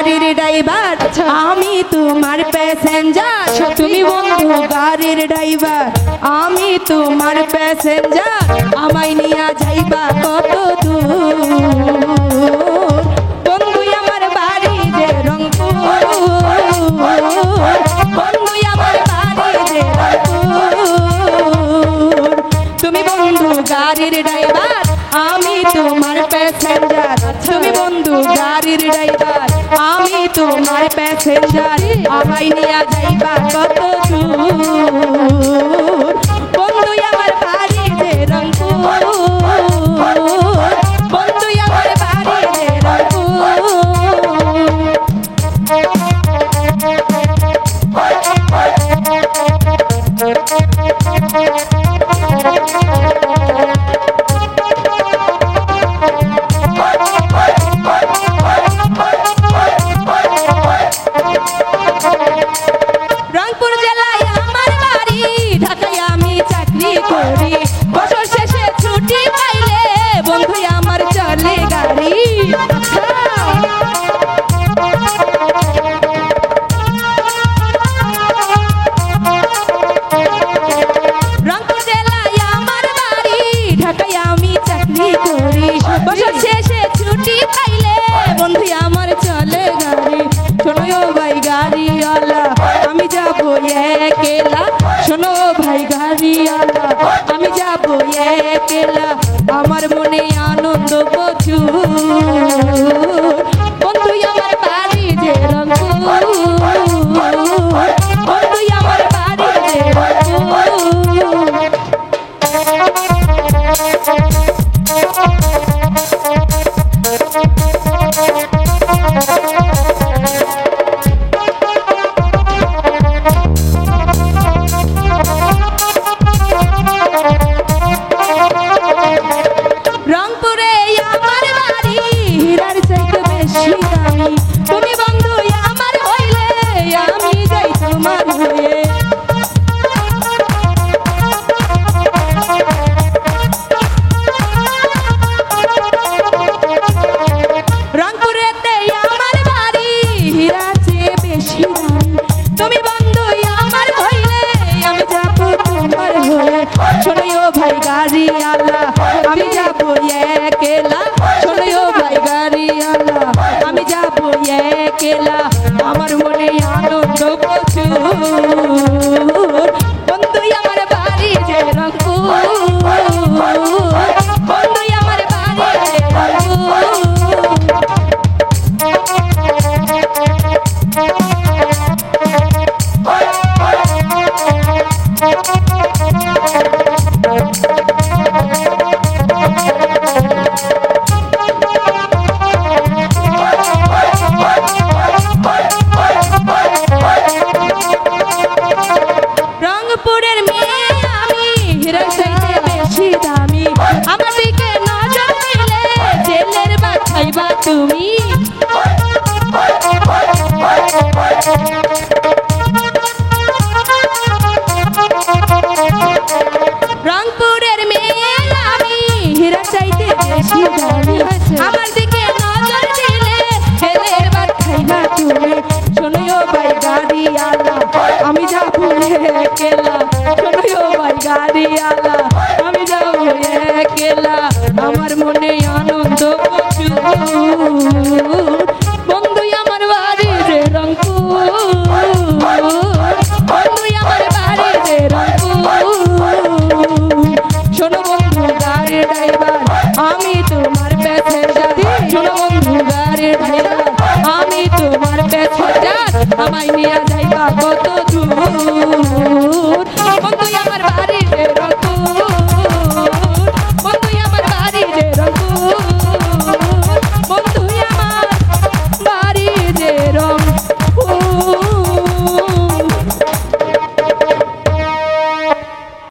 গাড়ির ড্রাইভার আমি তোমার প্যাসেঞ্জার তুমি বন্ধু গাড়ির ড্রাইভার আমি তোমার প্যাসেঞ্জার আমায় নিয়া যাইবা কত দূর বন্ধু আমার বাড়ি যে রংপুর বন্ধু আমার বাড়ি যে রংপুর তুমি বন্ধু গাড়ির ড্রাইভার আমি তোমার প্যাসেঞ্জার তুমি বন্ধু গাড়ির ড্রাইভার আমি তোমার প্যাসেঞ্জার আমায় নিয়া যাইবা কত দূর বন্ধু আমার বাড়ি যে রংপুর বন্ধু আমার বাড়ি যে রংপুর রংপুর জেলায় আমার বাড়ি ঢাকায় আমি চাকরি করি বছর শেষে ছুটি পাইলে বন্ধু আমার চলে গাড়ি রংপুর জেলায় আমার বাড়ি ঢাকায় আমি চাকরি করি বছর শেষে ছুটি পাইলে বন্ধু আমার চলে গাড়ি শোনো ভাই গাড়িওয়ালা আমি যাবো একলা শোনো ভাই গাড়িওয়ালা আমি যাবো একলা আমার মনে আনন্দ প্রচুর বন্ধু আমার বাড়ি যে রংপুর বন্ধু আমার বাড়ি যে রংপুর রংপুরে আমার বাড়ি হীরার চাইতে বেশি দামি তুমি বন্ধু আমার হইলে আমি যাই তোমার হয়ে রংপুরেতে আমার বাড়ি হীরার চেয়ে বেশি দামি তুমি বন্ধু আমার হইলে আমি যাব তোমার হয়ে শোনো ভাই গাড়িওয়ালা আমি যাবো একলা শোনো ভাই গাড়িওয়ালা আমি যাবো একলা আমার মনে আনন্দ প্রচুর বন্ধু আমার বাড়ি যে রংপুর বন্ধু আমার বাড়ি যে রংপুর রংপুরের মেয়ে আমি হীরার চাইতে বেশি দামি আমার দিকে নজর দিলে জেলের ভাত খাইবা তুমি রংপুরের মেয়ে আমি হীরার চাইতে বেশি দামি আমার দিকে নজর দিলে জেলের ভাত খাইবা তুমি শোনো ভাই গাড়িওয়ালা আমি যাবো একলা শোনো ভাই গাড়িওয়ালা আমি যাবো একলা আমার মনে আনন্দ প্রচুর বন্ধু আমার বাড়ি যে রংপুর বন্ধু আমার বাড়ি যে রংপুর শোনো বন্ধু গাড়ির ড্রাইভার আমি তোমার প্যাসেঞ্জার শোনো বন্ধু গাড়ির ড্রাইভার আমি তোমার প্যাসেঞ্জার আমায় নিয়ে যাইবা কত